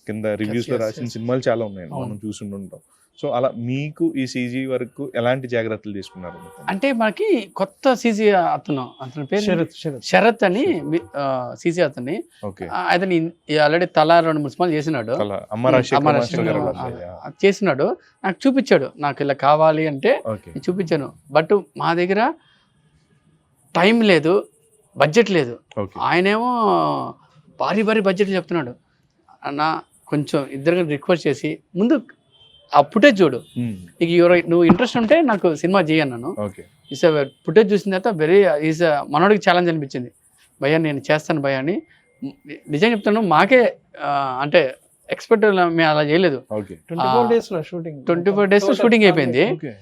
కింద రివ్యూస్లో yes, రాసిన yes. సినిమాలు చాలా ఉన్నాయి, మనం అవును. చూసుంటాం. సో అలా మీకు ఈ సీజీ వరకు ఎలాంటి జాగ్రత్తలు తీసుకున్నారు? అంటే మనకి కొత్త సీజీ అతని పేరు శరత్ శరత్ అని సీజీ అతన్ని. ఓకే. అతని ఆల్రెడీ తలా 2-3 సినిమాలు చేసినాడు. అమ్మ రాజశేఖర్ అమర మాస్టర్ గారు శంకర్ వాళ్ళది. చేసినాడు. నాకు చూపించాడు, నాకు ఇలా కావాలి అంటే ఓకే. నేను చూపించాను. బట్ మా దగ్గర టైం లేదు, బడ్జెట్ లేదు. ఓకే. ఆయనేమో భారీ బడ్జెట్ చెప్తున్నాడు. అన్న కొంచెం ఇద్దరు రిక్వెస్ట్ చేసి ముందు ఆ ఫుటేజ్ చూడు, నీకు నువ్వు ఇంట్రెస్ట్ ఉంటే నాకు సినిమా చేయన్నాను. ఓకే. ఈస్ ఫుటేజ్ చూసిన తర్వాత మనోడికి ఛాలెంజ్ అనిపించింది. భయ్యా నేను చేస్తాను భయ్యా అని. నిజంగా చెప్తాను, మాకే అంటే ఎక్స్పెక్ట్ మేము అలా చేయలేదు. ఓకే. 24 days లో షూటింగ్ 24 days లో షూటింగ్ అయిపోయింది. ఓకే.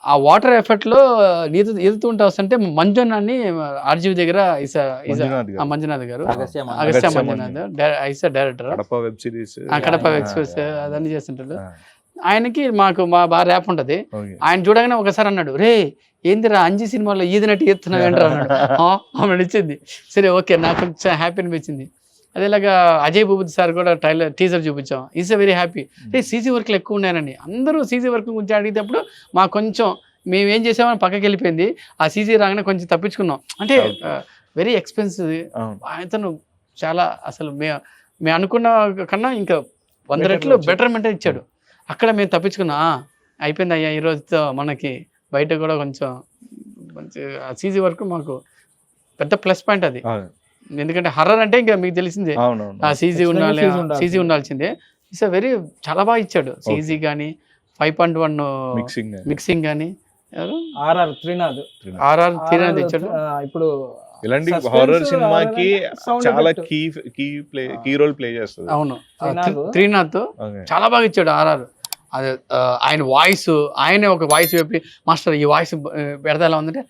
ఆ వాటర్ ఎఫెక్ట్ లో ఈదుతుంటా వస్తుంటే మంజున్ అని ఆర్జీవి దగ్గర మంజునాథ్ గారు, Agastya Agastya Manjunath. Manjunath director, Kadapa web series, Kadapa express అదన్నీ చేస్తుంటాడు. ఆయనకి మాకు బాగా ర్యాప్ ఉంటుంది. ఓకే. ఆయన చూడగానే ఒకసారి అన్నాడు, రే ఏందిరా అంజీ సినిమాలో ఈదినట్టు ఎత్తున్నావు ఏంట్రా అన్నాడు. ఆమె నచ్చింది. సరే ఓకే, నాకు కొంచెం హ్యాపీ అనిపించింది. అదేలాగా అజయ్ భూపతి సార్ కూడా టీజర్ చూపించాం. Is very happy. అంటే సీజీ వర్క్లు ఎక్కువ ఉన్నాయనండి. అందరూ సీజీ వర్క్ గురించి అడిగేటప్పుడు మాకు కొంచెం మేము ఏం చేసామని పక్కకి వెళ్ళిపోయింది. ఆ సీజీ రాగానే కొంచెం తప్పించుకున్నాం. అంటే వెరీ ఎక్స్పెన్సివ్. అతను చాలా అసలు మేము అనుకున్న కన్నా ఇంకా 100 రెట్లు బెటర్మెంట్ ఇచ్చాడు. అక్కడ మేము తప్పించుకున్నా, అయిపోయింది అయ్యా ఈ రోజుతో మనకి బయట కూడా కొంచెం మంచి సీజీ వర్క్ మాకు పెద్ద ప్లస్ పాయింట్ అది. ఎందుకంటే హర్రర్ అంటే ఇంకా మీకు తెలిసిందే, ఆ సీజీ ఉండాల్సిందే. ఇట్స్ వెరీ చాలా బాగా ఇచ్చాడు. సీజీ కానీ 5.1 మిక్సింగ్ మిక్సింగ్ కానీ ఎవరు ఆర్ఆర్ త్రినాథ్ ఆర్ఆర్ తీరని తెచ్చాడు. ఇప్పుడు ఇలాంటి Suspense, హారర్ సినిమాకి sound చాలా effect. కీ రోల్ ప్లే చేస్తుంది. అవును త్రినాథ్. త్రినాథ్ Okay. చాలా బాగా ఇచ్చాడు ఆర్ఆర్. అదే ఆయన వాయిస్, ఆయనే ఒక వాయిస్ చెప్పి మాస్టర్ ఈ వాయిస్ పెడతా ఎలా ఉందంటే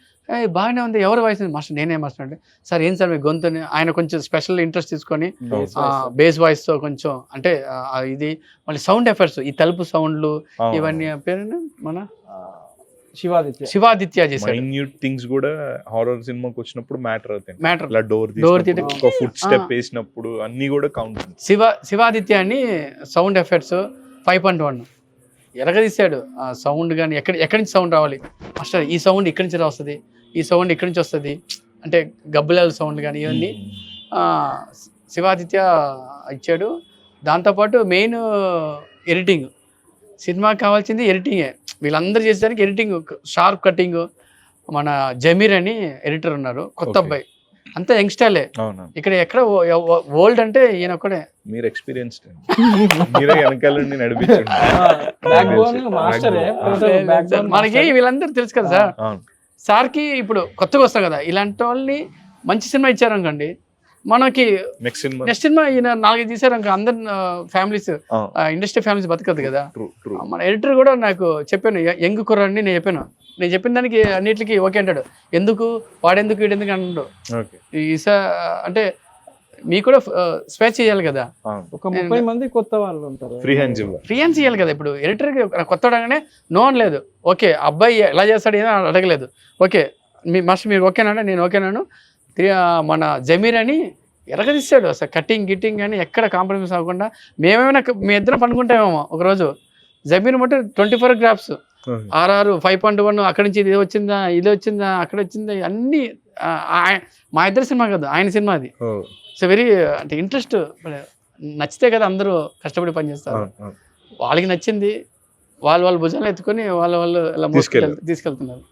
బాగానే ఉంది, ఎవరు వాయిస్ మాస్టర్ నేనే మాస్టర్ అంటే సార్ ఏం సార్ మీ గొంతుని, ఆయన కొంచెం స్పెషల్ ఇంట్రెస్ట్ తీసుకొని Bass బేస్ వాయిస్తో కొంచెం అంటే ఇది మళ్ళీ సౌండ్ ఎఫెక్ట్స్, ఈ తలుపు సౌండ్లు అవును. ఇవన్నీ పేరు మన శివాదిత్య. శివాదిత్య చేశాడు. మైన్యూట్ థింగ్స్ కూడా హారర్ సినిమాకి వచ్చినప్పుడు మ్యాటర్ అవుతాయి. మ్యాటర్ ఇలా డోర్ తీయడం. ఒక ఫుట్ స్టెప్ వేసినప్పుడు అన్ని కూడా కౌంట్. శివాదిత్య అని సౌండ్ ఎఫెక్ట్స్ 5.1 ఎరగదీశాడు. ఆ సౌండ్ కానీ ఎక్కడి నుంచి సౌండ్ రావాలి మాస్టర్, ఈ సౌండ్ ఇక్కడి నుంచి వస్తుంది, ఈ సౌండ్ ఇక్కడి నుంచి వస్తుంది అంటే గబ్బులాల సౌండ్ కానీ ఇవన్నీ శివాదిత్య ఇచ్చాడు. దాంతోపాటు మెయిన్ ఎడిటింగ్, సినిమాకి కావాల్సింది ఎడిటింగే. వీళ్ళందరూ చేసేదానికి ఎడిటింగ్, షార్ప్ కటింగ్. మన జమీర్ అని ఎడిటర్ ఉన్నారు, కొత్త Okay. అబ్బాయి, అంతా యంగ్స్టర్లే. అవునా, ఇక్కడ ఎక్కడ ఓల్డ్ అంటే ఈయన ఒక్కడే. మీరు ఎక్స్పీరియన్స్ మీరే వెనకాల నుండి నడిపించండి. Backbone master ఏ. Backbone మనకి master. వీళ్ళందరూ తెలుసు కదా సార్. అవును. సార్కి ఇప్పుడు కొత్తగా వస్తాం కదా, ఇలాంటి వాళ్ళని మంచి సినిమా ఇచ్చారనుకోండి, మనకి నెక్స్ట్ సినిమా నెక్స్ట్ సినిమా ఈయన 4 తీసారనుకో అందరు ఫ్యామిలీస్, ఇండస్ట్రీ ఫ్యామిలీస్ బతకదు కదా. ట్రూ. మన ఎడిటర్ కూడా నాకు చెప్పాను, యంగ్ కుర్రాడిని నేను చెప్పాను, నేను చెప్పిన దానికి అన్నిటికీ ఓకే అంటాడు. ఎందుకు వాడెందుకు వీడెందుకు అన్నాడు. ఓకే. అంటే మీకు కూడా స్వేచ్ఛ చేయాలి కదా, ఒక 30 మంది కొత్త వాళ్ళు ఉంటారు. ఫ్రీ హ్యాండ్స్ ఇవ్వాలి. ఫ్రీ అని చేయాలి కదా. ఇప్పుడు ఎడిటర్కి కొత్త అడగానే నో అని లేదు, ఓకే అబ్బాయి ఎలా చేస్తాడు ఏదో అడగలేదు, ఓకే మీ మాస్టర్ మీరు ఓకేనా, నేను ఓకేనాను. మన జమీర్ అని ఎరగదీశాడు అసలు, కటింగ్ గిట్టింగ్ కానీ ఎక్కడ కాంప్రమైజ్ అవ్వకుండా. మీ ఇద్దరం పనుకుంటామేమో ఒకరోజు, జమీర్ మొట్ట 24 గ్రాఫ్స్, ఆర్ఆర్ 5.1 అక్కడి నుంచి ఇది వచ్చిందా, అక్కడ వచ్చిందా, అన్నీ మా ఇద్దరు సినిమా కదా, ఆయన సినిమా అది. సో వెరీ అంటే ఇంట్రెస్ట్, నచ్చితే కదా అందరూ కష్టపడి పనిచేస్తారు. వాళ్ళకి నచ్చింది, వాళ్ళు భుజాలు ఎత్తుకొని వాళ్ళు ఇలా తీసుకెళ్తున్నారు.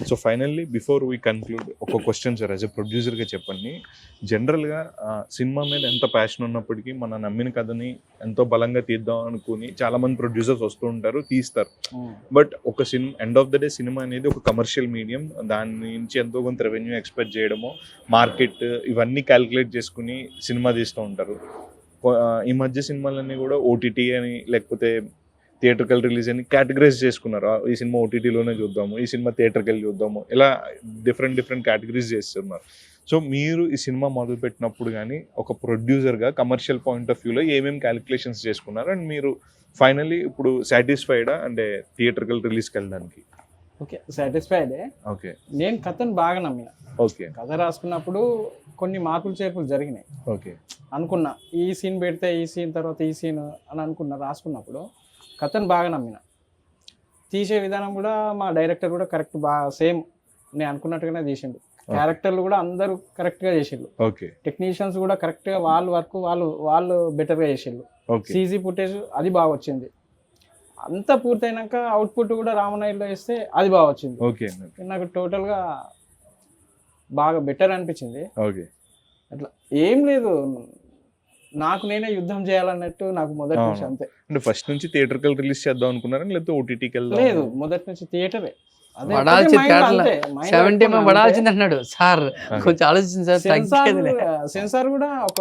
So finally before we conclude ఒక క్వశ్చన్ సార్, యాజ్ ఎ ప్రొడ్యూసర్గా చెప్పండి. జనరల్గా సినిమా మీద ఎంత ప్యాషన్ ఉన్నప్పటికీ మన నమ్మిన కథని ఎంతో బలంగా తీద్దాం అనుకుని చాలామంది ప్రొడ్యూసర్స్ వస్తూ ఉంటారు, తీస్తారు. బట్ ఒక cinema end of the day cinema అనేది ఒక కమర్షియల్ మీడియం, దాని నుంచి ఎంతో కొంత రెవెన్యూ ఎక్స్పెక్ట్ చేయడము, మార్కెట్ ఇవన్నీ క్యాలిక్యులేట్ చేసుకుని సినిమా తీస్తూ ఉంటారు. ఈ మధ్య సినిమాలన్నీ కూడా ఓటీటీ అని లేకపోతే థియేటర్కల్ రిలీజ్ అని కేటగరైజ్ చేసుకున్నారు. ఈ సినిమా ఓటీటీలోనే చూద్దాము, ఈ సినిమా థియేటర్కి వెళ్ళి చూద్దాము, ఇలా డిఫరెంట్ కేటగిరీస్ చేస్తున్నారు. సో మీరు ఈ సినిమా మొదలుపెట్టినప్పుడు కానీ ఒక ప్రొడ్యూసర్గా కమర్షియల్ పాయింట్ ఆఫ్ వ్యూలో ఏమేమి క్యాలిక్యులేషన్స్ చేసుకున్నారు, అండ్ మీరు ఫైనల్లీ ఇప్పుడు సాటిస్ఫైడా అంటే థియేటర్కల్ రిలీజ్కి వెళ్ళడానికి? ఓకే, సాటిస్ఫైడే. ఓకే. నేను కథను బాగా నమ్మిన. ఓకే. కథ రాసుకున్నప్పుడు కొన్ని మార్పులు చేర్పులు జరిగినాయి. ఓకే. అనుకున్నా ఈ సీన్ పెడితే ఈ సీన్ తర్వాత ఈ సీన్ అని అనుకున్నా. రాసుకున్నప్పుడు కథను బాగా నమ్మిన. తీసే విధానం కూడా మా డైరెక్టర్ కూడా కరెక్ట్, బాగా సేమ్ నేను అనుకున్నట్టుగానే తీసిండు. క్యారెక్టర్లు కూడా అందరూ కరెక్ట్గా చేసిండు. ఓకే. టెక్నీషియన్స్ కూడా కరెక్ట్గా వాళ్ళ వర్క్ వాళ్ళు బెటర్గా చేసిండు. సీజీ ఫుటేజ్ అది బాగా వచ్చింది. అంతా పూర్తయినాక అవుట్పుట్ కూడా రామనాయుడులో వేస్తే అది బాగా వచ్చింది. ఓకే. నాకు టోటల్గా బాగా బెటర్ అనిపించింది. ఓకే. అట్లా ఏం లేదు, నాకు నేనే యుద్ధం చేయాలన్నట్టు నాకు మొదటి నుంచి అంతే. అంటే ఫస్ట్ నుంచి థియేటర్కల్ రిలీజ్ చేద్దాం అనుకున్నారా లేకపోతే ఓటీటీకి వెళ్దాం? లేదు, మొదటి నుంచి థియేటరే. పడాల్సింది అన్నాడు సార్, కొంచెం ఆలోచించింది సార్. సెన్సార్ కూడా ఒక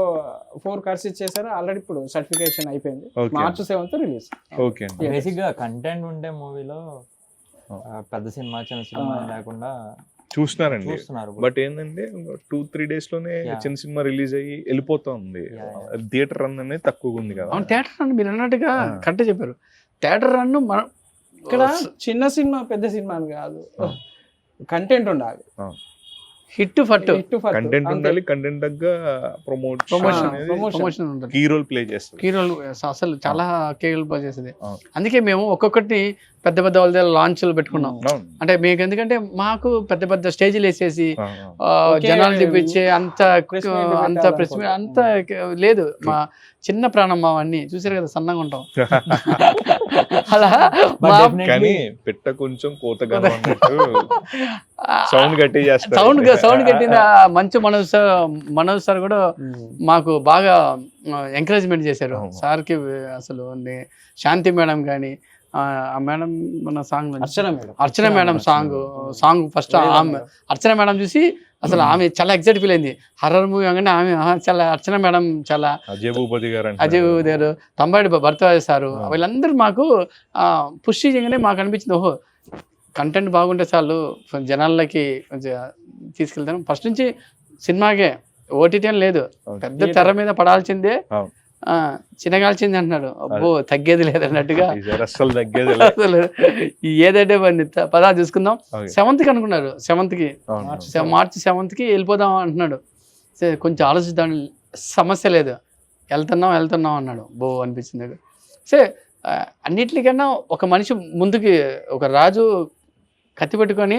4 కార్డ్స్ ఇచ్చేసారు ఆల్రెడీ. ఇప్పుడు సర్టిఫికేషన్ అయిపోయింది. March 7th release. Okay. Basic గా కంటెంట్ ఉంటే మూవీలో పెద్ద సినిమా చిన్న సినిమా లేకుండా చూస్తున్నారండి. బట్ ఏంటంటే 2-3 days లోనే చిన్న సినిమా రిలీజ్ అయ్యి వెళ్ళిపోతా ఉంది. థియేటర్ రన్ అనేది తక్కువగా ఉంది కదా. థియేటర్ రన్ మీరు అన్నట్టుగా కరెక్ట్ చెప్పారు. థియేటర్ రన్ మనం ఇక్కడ చిన్న సినిమా పెద్ద సినిమా అని కాదు, కంటెంట్ ఉండాలి. హిట్ ఫట్ కంటెంట్ ఉండాలి, కంటెంట్ తగ్గ ప్రమోషన్ ఉంటుంది, కీ రోల్ ప్లే చేస్తుంది. కీ రోల్ అసలు చాలా కీ రోల్ ప్లే చేస్తుంది. అందుకే మేము ఒక్కొక్కటి పెద్ద వాళ్ళ దగ్గర లాంచ్లు పెట్టుకున్నాం. అంటే మీకు ఎందుకంటే మాకు పెద్ద స్టేజ్లు వేసేసి జనాలు తెప్పించే అంత ప్రెస్ మీట్ అంత లేదు. మా చిన్న ప్రాణం మా అన్ని చూసారు కదా, సన్నగా ఉంటాం. అలా కానీ పెట్ట కొంచెం కోతగా సౌండ్ గట్టి సౌండ్ కట్టింది. మంచి మనోజ్ సార్ కూడా మాకు బాగా ఎంకరేజ్మెంట్ చేశారు. సార్కి అసలు శాంతి మేడం కానీ ఆ మేడం మన సాంగ్ అర్చన మేడం సాంగ్ ఫస్ట్ ఆమె అర్చన మేడం చూసి అసలు ఆమె చాలా ఎక్సైట్ ఫీల్ అయింది. హర్రర్ మూవీ అనగానే ఆమె చాలా అర్చన మేడం చాలా అజయ్ భూపతి గారు తంబాడి భర్త సారు వీళ్ళందరూ మాకు పుష్ చేయగానే మాకు అనిపించింది ఓహో కంటెంట్ బాగుంటే చాలు జనాలకి కొంచెం తీసుకెళ్తాను. ఫస్ట్ నుంచి సినిమాకే ఓటీటీ అని లేదు, పెద్ద తెర మీద పడాల్సిందే, చిన్నగాల్చింది అంటున్నాడు. అబ్బో తగ్గేది లేదన్నట్టుగా అసలు తగ్గేది అసలు ఏదంటే పదా చూసుకుందాం. 7th కి అనుకున్నారు, 7th కి మార్చి 7th కి వెళ్ళిపోదాం అంటున్నాడు. కొంచెం ఆలోచిద్దాం, సమస్య లేదు, వెళ్తున్నాం అన్నాడు. బో అనిపించింది. సరే అన్నిటికన్నా ఒక మనిషి ముందుకి ఒక రాజు కత్తి పెట్టుకొని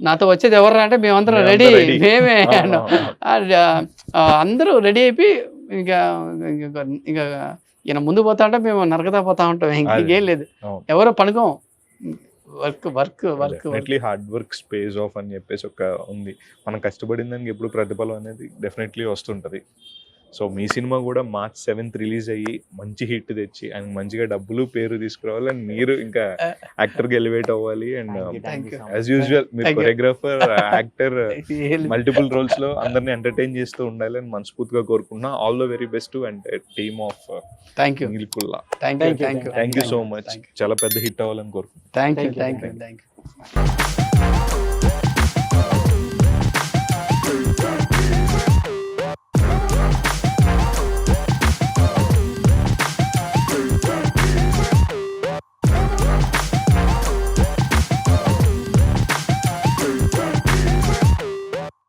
నాతో వచ్చేది ఎవర్రా అంటే మేమందరం రెడీ, మేమే అన్నాం. అందరూ రెడీ అయిపోయి ఇంకా ఈయన ముందు పోతా ఉంటే మేము నరకతా పోతా ఉంటాం. ఇంకేం లేదు, ఎవరో పనుకోం, work hard work pays off అని చెప్పేసి ఒక ఉంది. మనం కష్టపడిన దానికి ఎప్పుడు ప్రతిఫలం అనేది డెఫినెట్లీ వస్తుంటది. సో మీ సినిమా కూడా March 7th రిలీజ్ అయ్యి మంచి హిట్ తెచ్చి అండ్ మంచిగా డబ్బులు పేరు తీసుకురావాలి అండ్ మీరు ఇంకా యాక్టర్గా ఎలివేట్ అవ్వాలి. అండ్ యాజ్ యూజువల్ మీరు కొరియోగ్రాఫర్, యాక్టర్, మల్టిపుల్ రోల్స్ లో అందరిని ఎంటర్టైన్ చేస్తూ ఉండాలి అని మనస్ఫూర్తిగా కోరుకున్నా. All the very best and team of నీల్కుల్లా. Thank you so much. చాలా పెద్ద హిట్ అవ్వాలని కోరుకుంటున్నాను. Thank you.